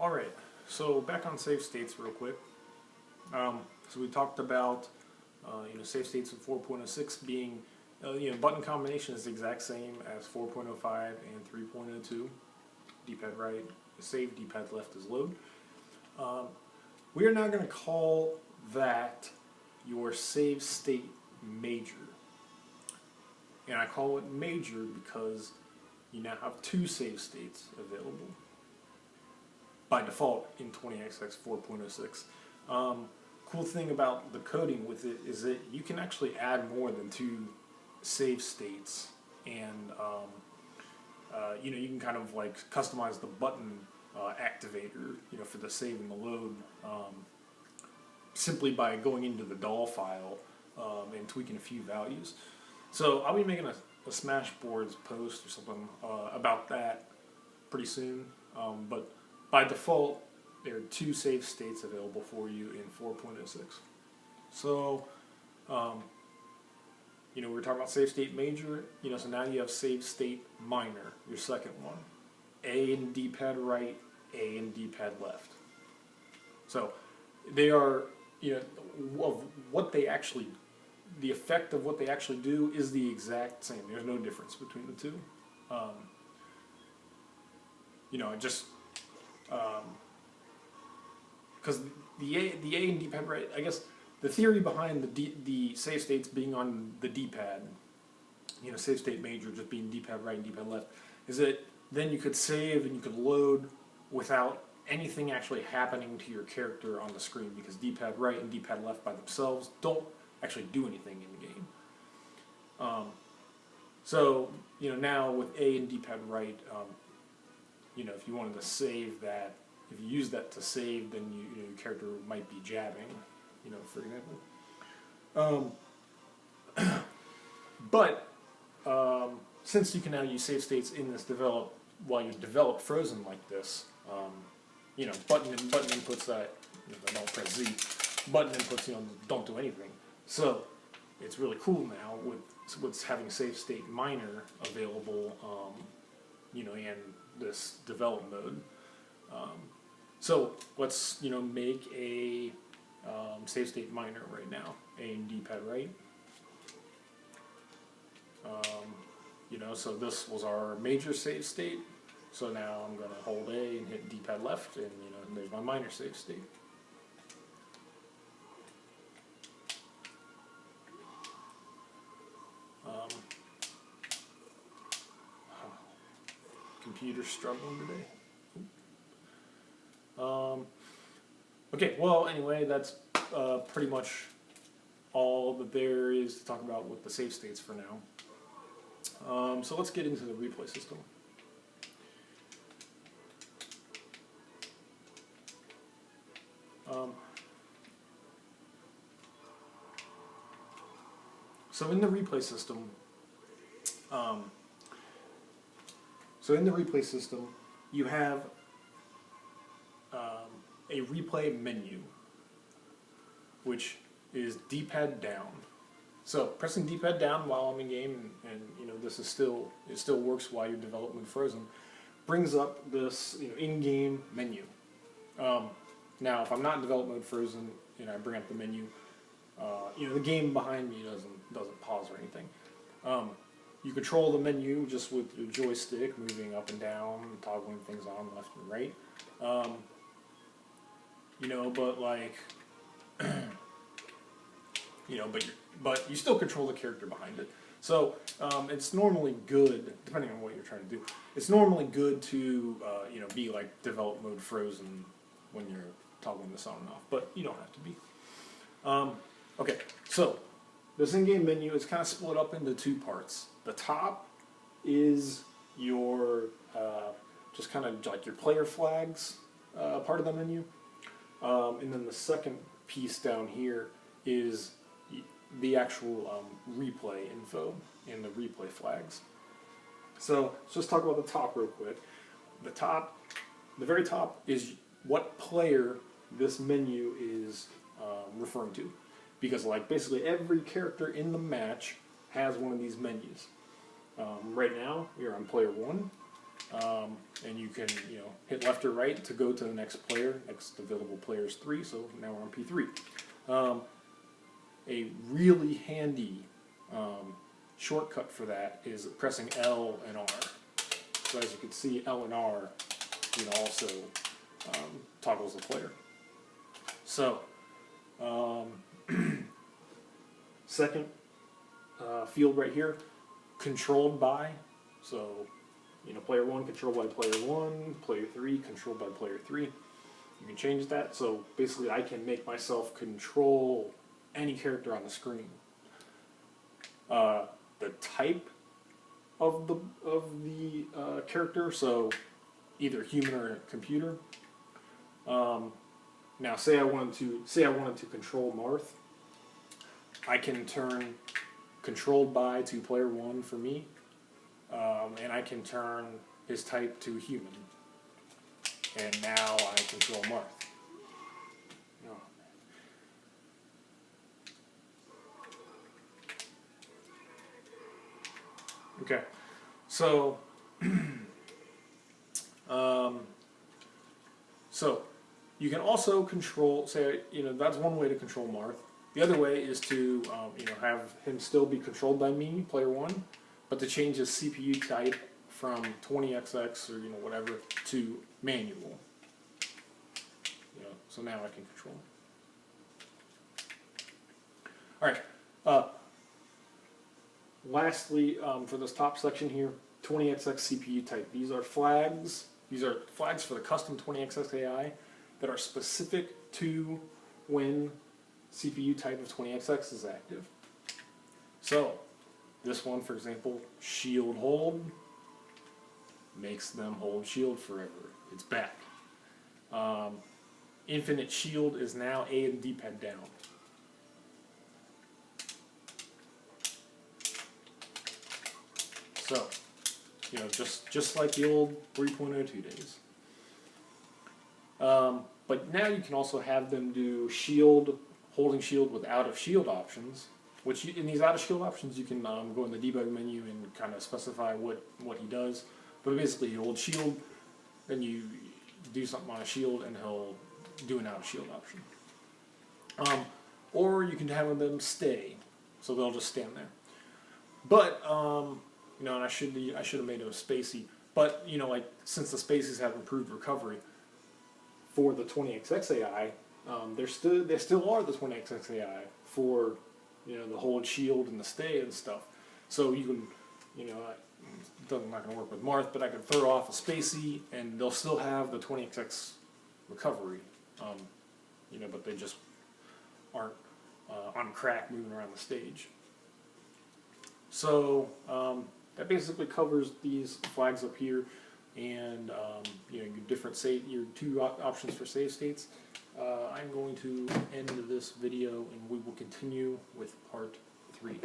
Alright, so back on save states real quick. So we talked about save states of 4.06 being button combination is the exact same as 4.05 and 3.02. D-pad right is save, D-pad left is load. We are now going to call that your save state major. And I call it major because you now have two save states available by default in 20XX 4.06. Cool thing about the coding with it is that you can actually add more than two save states, and you can kind of like customize the button activator, for the save and the load, simply by going into the doll file and tweaking a few values. So I'll be making a Smashboards post or something about that pretty soon, but by default there are two save states available for you in 4.06. So we were talking about save state major, so now you have save state minor, your second one. A and D-pad right, A and D-pad left. So they are, of what they actually, the effect of what they actually do is the exact same. There's no difference between the two. Because the A and D-pad right, I guess the theory behind the save states being on the D-pad, save state major just being D-pad right and D-pad left, is that then you could save and you could load without anything actually happening to your character on the screen, because D-pad right and D-pad left by themselves don't actually do anything in the game. Now with A and D-pad right, if you wanted to save that, if you use that to save, then your character might be jabbing, for example. But since you can now use save states in this while you develop Frozen like this, button inputs that I don't press Z, button inputs don't do anything. So it's really cool now with having save state minor available, in this develop mode. So let's make a save state minor right now. A and D-pad right. So this was our major save state. So now I'm going to hold A and hit D-pad left, and there's my minor save state. Computer's struggling today. Okay, well, anyway, that's pretty much all that there is to talk about with the save states for now. So let's get into the replay system. So in the replay system, you have a replay menu, which is D-pad down. So pressing D-pad down while I'm in game, and it still works while you're developing Frozen, brings up this in-game menu. Now, if I'm not in development mode Frozen and I bring up the menu, the game behind me doesn't pause or anything. You control the menu just with your joystick, moving up and down, toggling things on left and right. But you still control the character behind it. So it's normally good, depending on what you're trying to do. It's normally good to be like develop mode Frozen when you're toggling this on and off, but you don't have to be. Okay, so this in-game menu is kind of split up into two parts. The top is your just kind of like your player flags part of the menu, and then the second piece down here is the actual replay info and the replay flags. So let's just talk about the top real quick. The very top is what player this menu is referring to, because basically every character in the match has one of these menus. Right now, you're on player 1. and you can hit left or right to go to the next player. Next available player is 3, so now we're on P3. A really handy shortcut for that is pressing L and R. So as you can see, L and R also toggles the player. So second field right here, controlled by. So player 1 controlled by player 1, player 3 controlled by player 3. You can change that. So basically, I can make myself control any character on the screen. The type of the character, so either human or computer. Now, say I wanted to control Marth. I can turn controlled by to player 1 for me, and I can turn his type to human. And now I control Marth. Okay, so so you can also control. Say that's one way to control Marth. The other way is to have him still be controlled by me, player 1, but to change his CPU type from 20XX or whatever to manual. So now I can control him. All right. Lastly, for this top section here, 20XX CPU type. These are flags. These are flags for the custom 20XX AI that are specific to when CPU type of 20XX is active. So this one, for example, shield hold, makes them hold shield forever. It's back. Infinite shield is now A and D-pad down. So, just like the old 3.02 days. But now you can also have them do holding shield with out of shield options, which in these out of shield options you can go in the debug menu and kind of specify what he does. But basically he holds shield, then you do something on a shield and he'll do an out of shield option. Or you can have them stay, so they'll just stand there. But and I should have made it a spacey. But like since the spaces have improved recovery for the 20XX AI, there still are the 20XX AI for the hold shield and the stay and stuff. So you can it's not going to work with Marth, but I can throw off a spacey and they'll still have the 20XX recovery. But they just aren't on crack moving around the stage. So that basically covers these flags up here, and your your 2 options for save states. I'm going to end this video, and we will continue with part 3.